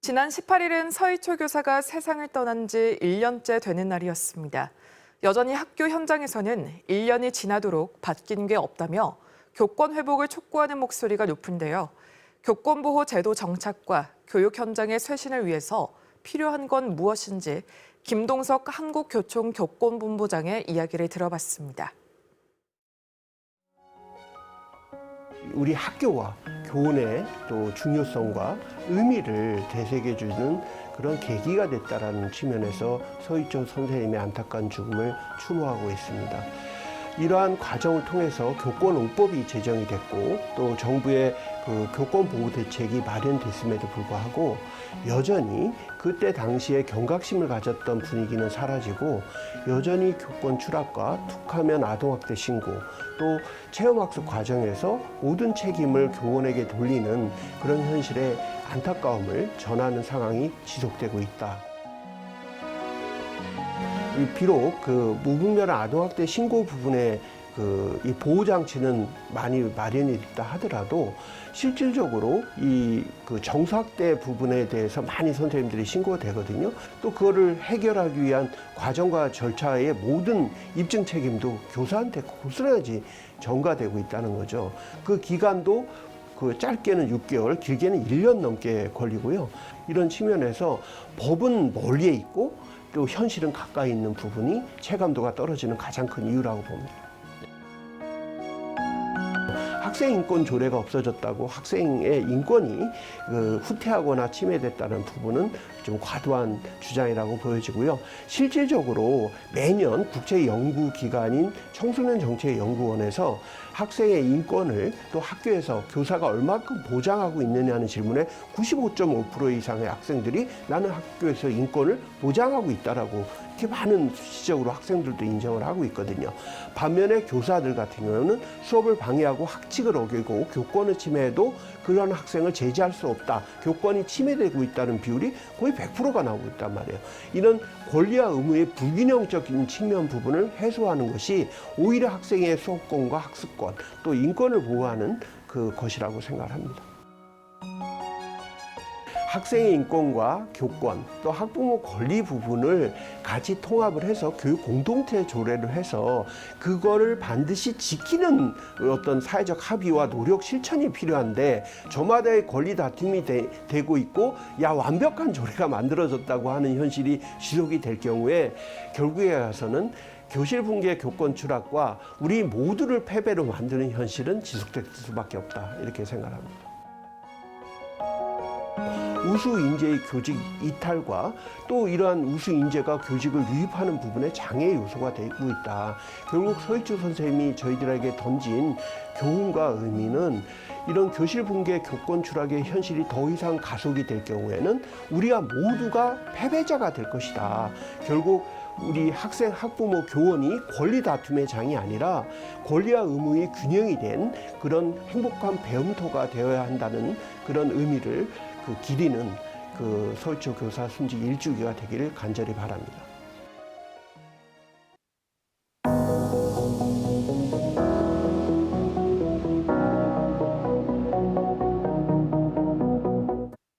지난 18일은 서희초 교사가 세상을 떠난 지 1년째 되는 날이었습니다. 여전히 학교 현장에서는 1년이 지나도록 바뀐 게 없다며 교권 회복을 촉구하는 목소리가 높은데요. 교권보호 제도 정착과 교육 현장의 쇄신을 위해서 필요한 건 무엇인지 김동석 한국교총 교권본부장의 이야기를 들어봤습니다. 우리 학교와 교원의 또 중요성과 의미를 되새겨주는 그런 계기가 됐다라는 측면에서 서희초 선생님의 안타까운 죽음을 추모하고 있습니다. 이러한 과정을 통해서 교권 5법이 제정이 됐고 또 정부의 그 교권 보호 대책이 마련됐음에도 불구하고 여전히 그때 당시에 경각심을 가졌던 분위기는 사라지고 여전히 교권 추락과 툭하면 아동학대 신고 또 체험학습 과정에서 모든 책임을 교원에게 돌리는 그런 현실의 안타까움을 전하는 상황이 지속되고 있다. 비록 그 무분별한 아동학대 신고 부분에 이 보호장치는 많이 마련이 됐다 하더라도 실질적으로 그 정서학대 부분에 대해서 많이 선생님들이 신고가 되거든요. 또 그거를 해결하기 위한 과정과 절차의 모든 입증 책임도 교사한테 고스란히 전가되고 있다는 거죠. 그 기간도 그 짧게는 6개월, 길게는 1년 넘게 걸리고요. 이런 측면에서 법은 멀리에 있고 또 현실은 가까이 있는 부분이 체감도가 떨어지는 가장 큰 이유라고 봅니다. 학생 인권 조례가 없어졌다고 학생의 인권이 후퇴하거나 침해됐다는 부분은 좀 과도한 주장이라고 보여지고요. 실질적으로 매년 국제연구기관인 청소년정책연구원에서 학생의 인권을 또 학교에서 교사가 얼마큼 보장하고 있느냐는 질문에 95.5% 이상의 학생들이 나는 학교에서 인권을 보장하고 있다라고 이렇게 많은 수치적으로 학생들도 인정을 하고 있거든요. 반면에 교사들 같은 경우는 수업을 방해하고 학칙을 어기고 교권을 침해해도 그런 학생을 제지할 수 없다. 교권이 침해되고 있다는 비율이 거의 100%가 나오고 있단 말이에요. 이런 권리와 의무의 불균형적인 측면 부분을 해소하는 것이 오히려 학생의 수업권과 학습권 또 인권을 보호하는 것이라고 생각합니다. 학생의 인권과 교권 또 학부모 권리 부분을 같이 통합을 해서 교육 공동체 조례를 해서 그거를 반드시 지키는 어떤 사회적 합의와 노력 실천이 필요한데 저마다의 권리 다툼이 되고 있고 완벽한 조례가 만들어졌다고 하는 현실이 지속이 될 경우에 결국에 가서는 교실 붕괴 교권 추락과 우리 모두를 패배로 만드는 현실은 지속될 수밖에 없다 이렇게 생각합니다. 우수 인재의 교직 이탈과 또 이러한 우수 인재가 교직을 유입하는 부분에 장애 요소가 되고 있다. 결국 서희초 선생님이 저희들에게 던진 교훈과 의미는 이런 교실 붕괴 교권 추락의 현실이 더 이상 가속이 될 경우에는 우리가 모두가 패배자가 될 것이다. 결국 우리 학생, 학부모, 교원이 권리 다툼의 장이 아니라 권리와 의무의 균형이 된 그런 행복한 배움터가 되어야 한다는 그런 의미를 기리는 서희초 교사 순직 1주기가 되기를 간절히 바랍니다.